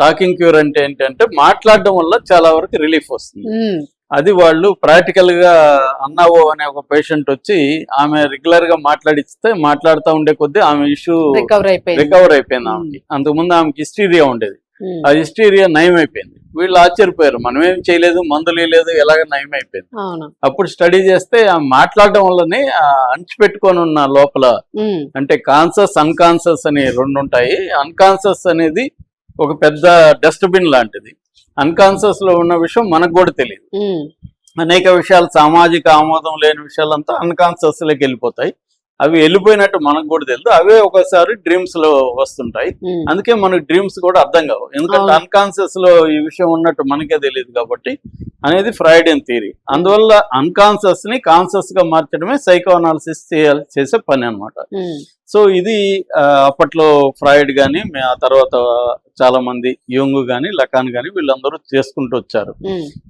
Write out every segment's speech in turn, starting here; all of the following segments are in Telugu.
టాకింగ్ క్యూర్ అంటే ఏంటంటే మాట్లాడడం వల్ల చాలా వరకు రిలీఫ్ వస్తుంది. అది వాళ్ళు ప్రాక్టికల్ గా అన్నావో అనే ఒక పేషెంట్ వచ్చి ఆమె రెగ్యులర్ గా మాట్లాడిస్తే మాట్లాడుతూ ఉండే కొద్దీ ఆమె ఇష్యూ రికవర్ అయిపోయింది ఆమెకి. అంతకుముందు ఆమెకి హిస్టీరియా ఉండేది, ఆ హిస్టీరియా నయం అయిపోయింది. వీళ్ళు ఆశ్చర్యపోయారు, మనం ఏం చేయలేదు, మందులు లేదు, ఎలాగ నయం అయిపోయింది. అప్పుడు స్టడీ చేస్తే ఆమె మాట్లాడడం వల్లనే అణిచిపెట్టుకొని ఉన్న లోపల అంటే కాన్షియస్ అన్కాన్షియస్ అని రెండు ఉంటాయి. అన్కాన్షియస్ అనేది ఒక పెద్ద డస్ట్బిన్ లాంటిది. అన్కాన్షియస్ లో ఉన్న విషయం మనకు కూడా తెలియదు. అనేక విషయాలు సామాజిక ఆమోదం లేని విషయాలంతా అన్కాన్షియస్ లోకి వెళ్ళిపోతాయి. అవి వెళ్ళిపోయినట్టు మనకు కూడా తెలియదు, అవే ఒకసారి డ్రీమ్స్ లో వస్తుంటాయి. అందుకే మనకు డ్రీమ్స్ కూడా అర్థం కావు, ఎందుకంటే అన్కాన్షియస్ లో ఈ విషయం ఉన్నట్టు మనకే తెలియదు కాబట్టి అనేది ఫ్రాయిడియన్ థియరీ. అందువల్ల అన్కాన్షియస్ ని కాన్షియస్ గా మార్చడమే సైకో అనాలిసిస్ చేసే పని అన్నమాట. సో ఇది అప్పట్లో ఫ్రాయిడ్ కానీ ఆ తర్వాత చాలా మంది యూంగ్ కానీ లకాన్ కానీ వీళ్ళందరూ చేసుకుంటూ వచ్చారు.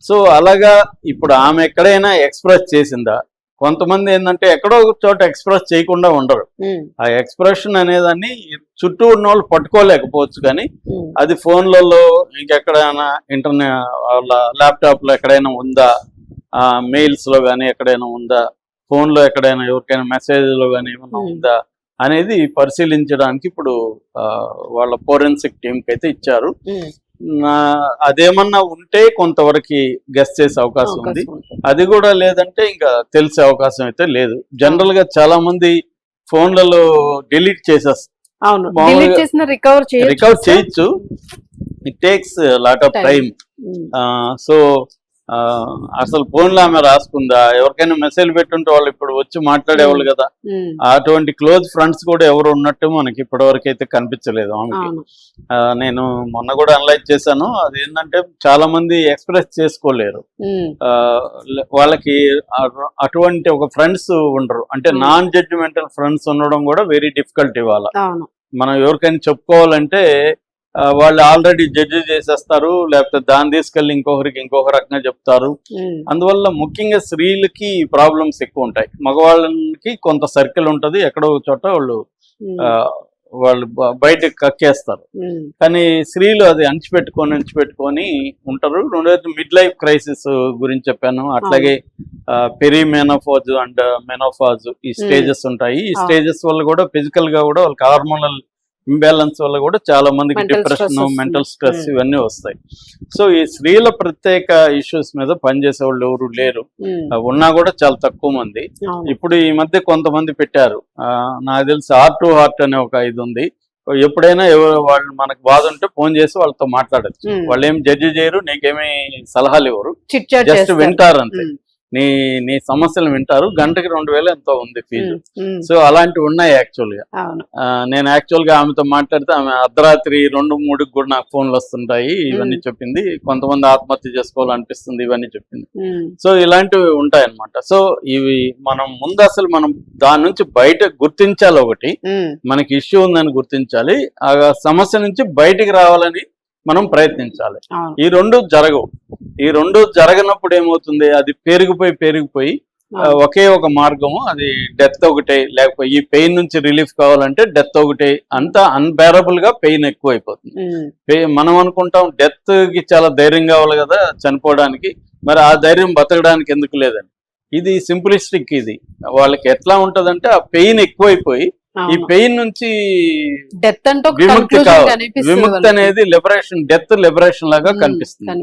సో అలాగా ఇప్పుడు ఆమె ఎక్కడైనా ఎక్స్ప్రెస్ చేసిందా? కొంతమంది ఏంటంటే ఎక్కడో ఒక చోట ఎక్స్ప్రెస్ చేయకుండా ఉండరు. ఆ ఎక్స్ప్రెషన్ అనేదాన్ని చుట్టూ ఉన్న వాళ్ళు పట్టుకోలేకపోవచ్చు, కానీ అది ఫోన్లలో ఇంకెక్కడైనా ఇంటర్నెట్ ల్యాప్టాప్ లో ఎక్కడైనా ఉందా, మెయిల్స్ లో కానీ ఎక్కడైనా ఉందా, ఫోన్ లో ఎక్కడైనా ఎవరికైనా మెసేజ్ లో కానీ ఏమైనా ఉందా అనేది పరిశీలించడానికి ఇప్పుడు వాళ్ళ ఫోరెన్సిక్ టీంకి అయితే ఇచ్చారు. అదేమన్నా ఉంటే కొంతవరకు గెస్ చేసే అవకాశం ఉంది, అది కూడా లేదంటే ఇంకా తెలిసే అవకాశం అయితే లేదు. జనరల్ గా చాలా మంది ఫోన్లలో డిలీట్ చేసేస్తారు, రికవర్ చేయొచ్చు, it takes lot of time. So అసలు ఫోన్లో ఆమె రాసుకుందా, ఎవరికైనా మెసేజ్ పెట్టుంటే వాళ్ళు ఇప్పుడు వచ్చి మాట్లాడేవాళ్ళు కదా, అటువంటి క్లోజ్ ఫ్రెండ్స్ కూడా ఎవరు ఉన్నట్టు మనకి ఇప్పటి వరకు అయితే కనిపించలేదు ఆమెకి. నేను మొన్న కూడా అనలైజ్ చేశాను, అది ఏంటంటే చాలా మంది ఎక్స్ప్రెస్ చేసుకోలేరు, వాళ్ళకి అటువంటి ఒక ఫ్రెండ్స్ ఉండరు, అంటే నాన్ జడ్జిమెంటల్ ఫ్రెండ్స్ ఉండడం కూడా వెరీ డిఫికల్ట్. ఇవాళ మనం ఎవరికైనా చెప్పుకోవాలంటే వాళ్ళు ఆల్రెడీ జడ్జి చేసేస్తారు, లేకపోతే దాన్ని తీసుకెళ్ళి ఇంకొక రకంగా చెప్తారు. అందువల్ల ముఖ్యంగా స్త్రీలకి ప్రాబ్లమ్స్ ఎక్కువ ఉంటాయి. మగవాళ్ళకి కొంత సర్కిల్ ఉంటది, ఎక్కడో చోట వాళ్ళు బయటకు కక్కేస్తారు, కానీ స్త్రీలు అది అణిచిపెట్టుకొని ఉంటారు. రెండోది మిడ్ లైఫ్ క్రైసిస్ గురించి చెప్పాను, అట్లాగే పెరిమెనోపాజ్ అండ్ మెనోపాజ్ ఈ స్టేజెస్ ఉంటాయి. ఈ స్టేజెస్ వల్ల కూడా ఫిజికల్ గా కూడా వాళ్ళకి హార్మోనల్ ఇంబ్యాలెన్స్ వల్ల కూడా చాలా మందికి డిప్రెషన్, మెంటల్ స్ట్రెస్ ఇవన్నీ వస్తాయి. సో ఈ స్త్రీల ప్రత్యేక ఇష్యూస్ మీద పనిచేసే వాళ్ళు ఎవరు లేరు, ఉన్నా కూడా చాలా తక్కువ మంది. ఇప్పుడు ఈ మధ్య కొంతమంది పెట్టారు, నాకు తెలిసి హార్ట్ టు హార్ట్ అనే ఒక ఇది ఉంది. ఎప్పుడైనా వాళ్ళు మనకు బాధ ఉంటే ఫోన్ చేసి వాళ్ళతో మాట్లాడచ్చు, వాళ్ళు ఏం జడ్జి చేయరు, నీకేమీ సలహాలు ఇవ్వరు, జస్ట్ వింటారు అంతే. నీ సమస్యలు వింటారు. గంటకి 2000 ఎంతో ఉంది ఫీజు. సో అలాంటివి ఉన్నాయి యాక్చువల్ గా. నేను యాక్చువల్ గా ఆమెతో మాట్లాడితే ఆమె అర్ధరాత్రి 2-3కి కూడా నాకు ఫోన్లు వస్తుంటాయి, ఇవన్నీ చెప్పింది. కొంతమంది ఆత్మహత్య చేసుకోవాలనిపిస్తుంది, ఇవన్నీ చెప్పింది. సో ఇలాంటివి ఉంటాయి అన్నమాట. సో ఇవి మనం ముందు అసలు మనం దాని నుంచి బయట గుర్తించాలి, ఒకటి మనకి ఇష్యూ ఉందని గుర్తించాలి, ఆ సమస్య నుంచి బయటికి రావాలని మనం ప్రయత్నించాలి. ఈ రెండు జరగవు. ఈ రెండు జరగనప్పుడు ఏమవుతుంది, అది పెరిగిపోయి ఒకే ఒక మార్గము, అది డెత్ ఒకటే. లేకపోతే ఈ పెయిన్ నుంచి రిలీఫ్ కావాలంటే డెత్ ఒకటే. అంత అన్బేరబుల్ గా పెయిన్ ఎక్కువ అయిపోతుంది. మనం అనుకుంటాం డెత్ కి చాలా ధైర్యం కావాలి కదా చనిపోవడానికి, మరి ఆ ధైర్యం బతకడానికి ఎందుకు లేదని. ఇది సింప్లిస్టిక్. ఇది వాళ్ళకి ఎట్లా ఉంటదంటే ఆ పెయిన్ ఎక్కువైపోయి ఈ పెయిన్ నుంచి విముక్తి కావాలి. విముక్తి అనేది లిబరేషన్, డెత్ లిబరేషన్ లాగా కనిపిస్తుంది.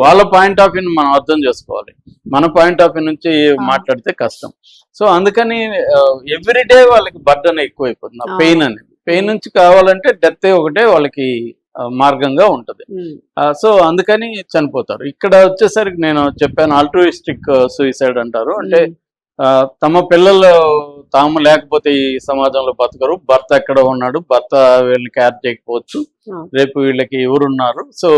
వాళ్ళ పాయింట్ ఆఫ్ వ్యూ మనం అర్థం చేసుకోవాలి, మన పాయింట్ ఆఫ్ వ్యూ నుంచి మాట్లాడితే కష్టం. సో అందుకని ఎవ్రీడే వాళ్ళకి బర్డన్ ఎక్కువైపోతుంది ఆ పెయిన్ అనేది. పెయిన్ నుంచి కావాలంటే డెత్ ఒకటే వాళ్ళకి మార్గంగా ఉంటది. సో అందుకని చనిపోతారు. ఇక్కడ వచ్చేసరికి నేను చెప్పాను ఆల్ట్రూయిస్టిక్ సూసైడ్ అంటారు. అంటే తమ పిల్లలు తాము లేకపోతే ఈ సమాజంలో బతకరు, భర్త ఎక్కడ ఉన్నాడు, భర్త వీళ్ళని కేర్ చేయకపోవచ్చు, రేపు వీళ్ళకి ఎవరున్నారు, సో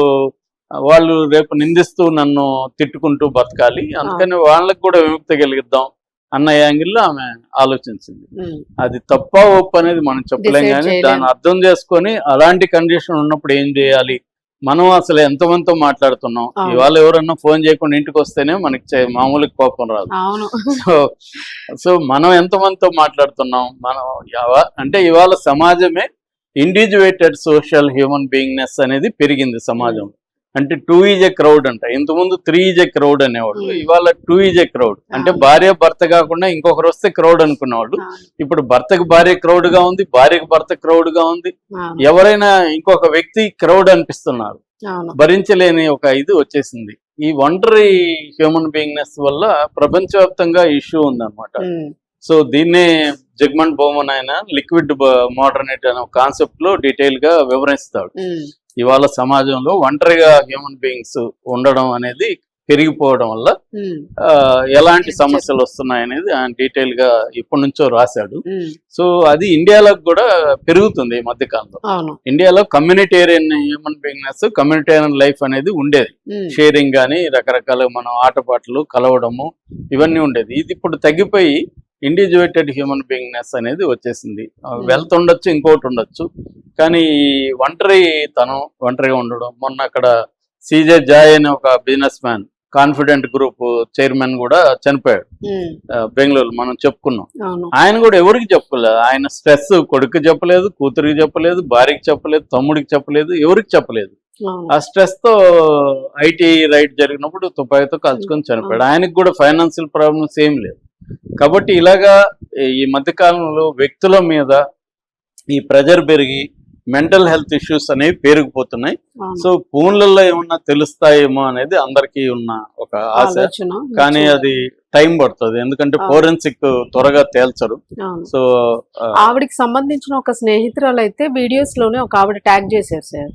వాళ్ళు రేపు నిందిస్తూ నన్ను తిట్టుకుంటూ బతకాలి, అందుకని వాళ్ళకి కూడా విముక్తి కలిగిద్దాం అన్న యాంగిల్లో ఆమె ఆలోచించింది. అది తప్ప ఒప్పు అనేది మనం చెప్పలేం, కానీ దాన్ని అర్థం చేసుకొని అలాంటి కండిషన్ ఉన్నప్పుడు ఏం చేయాలి, మనం అసలు ఎంతమందితో మాట్లాడుతున్నాం. ఇవాళ ఎవరన్నా ఫోన్ చేయకుండా ఇంటికి వస్తేనే మనకి మామూలుగా కోపం రాదు. సో మనం ఎంతమందితో మాట్లాడుతున్నాం, మనం అంటే ఇవాళ సమాజమే ఇండివిజువేటెడ్ సోషల్ హ్యూమన్ బీయింగ్నెస్ అనేది పెరిగింది సమాజంలో. అంటే 2 ఈజ్ ఏ క్రౌడ్ అంట, ఇంతకుముందు 3 ఈజ్ ఏ క్రౌడ్ అనేవాళ్ళు, ఇవాళ 2 ఈజ్ ఏ క్రౌడ్. అంటే భార్య భర్త కాకుండా ఇంకొకరు వస్తే క్రౌడ్ అనుకునేవాళ్ళు, ఇప్పుడు భర్తకు భార్య క్రౌడ్ గా ఉంది, భార్యకు భర్త క్రౌడ్ గా ఉంది, ఎవరైనా ఇంకొక వ్యక్తి క్రౌడ్ అనిపిస్తున్నారు, భరించలేని ఒక ఇది వచ్చేసింది. ఈ ఒంటరి హ్యూమన్ బీయింగ్నెస్ వల్ల ప్రపంచవ్యాప్తంగా ఇష్యూ ఉందన్నమాట. సో దీన్నే జగ్మంట్ బౌమన్ ఆయన లిక్విడ్ మోడర్నిటీ అనే కాన్సెప్ట్ లో డీటెయిల్ గా వివరిస్తాడు. ఇవాళ సమాజంలో ఒంటరిగా హ్యూమన్ బీయింగ్స్ ఉండడం అనేది పెరిగిపోవడం వల్ల ఎలాంటి సమస్యలు వస్తున్నాయి అనేది ఆయన డీటెయిల్ గా ఇప్పటి నుంచో రాశాడు. సో అది ఇండియాలో కూడా పెరుగుతుంది ఈ మధ్య కాలంలో. ఇండియాలో కమ్యూనిటేరియన్ హ్యూమన్ బీయింగ్నెస్, కమ్యూనిటేరియన్ లైఫ్ అనేది ఉండేది. షేరింగ్ గానీ రకరకాల మనం ఆటపాటలు కలవడము ఇవన్నీ ఉండేది. ఇది ఇప్పుడు తగ్గిపోయి ఇండివిజువేటెడ్ హ్యూమన్ బీయింగ్నెస్ అనేది వచ్చేసింది. వెల్త్ ఉండొచ్చు, ఇంకోటి ఉండొచ్చు, కానీ ఒంటరిగా ఉండడం. మొన్న అక్కడ సిజే జాయ్ అనే ఒక business man, confident group chairman కూడా చనిపోయాడు బెంగళూరు, మనం చెప్పుకున్నాం. ఆయన కూడా ఎవరికి చెప్పలేదు. ఆయన స్ట్రెస్ కొడుకు చెప్పలేదు, కూతురికి చెప్పలేదు, భార్యకి చెప్పలేదు, తమ్ముడికి చెప్పలేదు, ఎవరికి చెప్పలేదు. ఆ స్ట్రెస్ తో ఐటీ రైడ్ జరిగినప్పుడు తుపాయితో కాల్చుకొని చనిపోయాడు. ఆయనకు కూడా ఫైనాన్షియల్ ప్రాబ్లమ్స్ ఏం లేదు. కాబట్టి ఇలాగా ఈ మధ్యకాలంలో వ్యక్తుల మీద ఈ ప్రెజర్ పెరిగి మెంటల్ హెల్త్ ఇష్యూస్ అనేవి పెరిగిపోతున్నాయి. సో ఫోన్లలో ఏమన్నా తెలుస్తాయేమో అనేది అందరికీ ఉన్న ఒక ఆశ, కానీ అది టైం పడుతుంది, ఎందుకంటే ఫోరెన్సిక్ త్వరగా తేల్చరు. సో ఆవిడకి సంబంధించిన ఒక స్నేహితురాలు అయితే వీడియోస్ లోనే ఒక ఆవిడ ట్యాగ్ చేశారు సార్.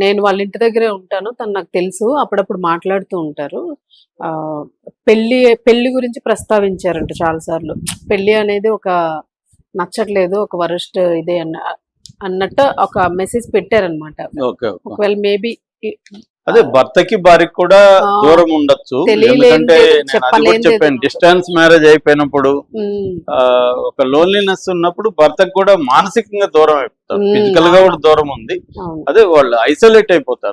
నేను వాళ్ళ ఇంటి దగ్గరే ఉంటాను, తను నాకు తెలుసు, అప్పుడప్పుడు మాట్లాడుతూ ఉంటారు. పెళ్లి గురించి ప్రస్తావించారంట చాలా సార్లు. పెళ్లి అనేది ఒక నచ్చట్లేదు, ఒక వరస్ట్ ఇదే అన్నట్టు ఒక మెసేజ్ పెట్టారనమాట. ఒకవేళ మేబీ అదే భర్తకి భార్యకి కూడా దూరం ఉండొచ్చు, ఎందుకంటే నేను అది కూడా చెప్పాను, డిస్టెన్స్ మ్యారేజ్ అయిపోయినప్పుడు ఒక లోన్లీనెస్ ఉన్నప్పుడు భర్తకు కూడా మానసికంగా దూరం అయిపోతారు, ఫిజికల్ గా కూడా దూరం ఉంది, అదే వాళ్ళు ఐసోలేట్ అయిపోతారు.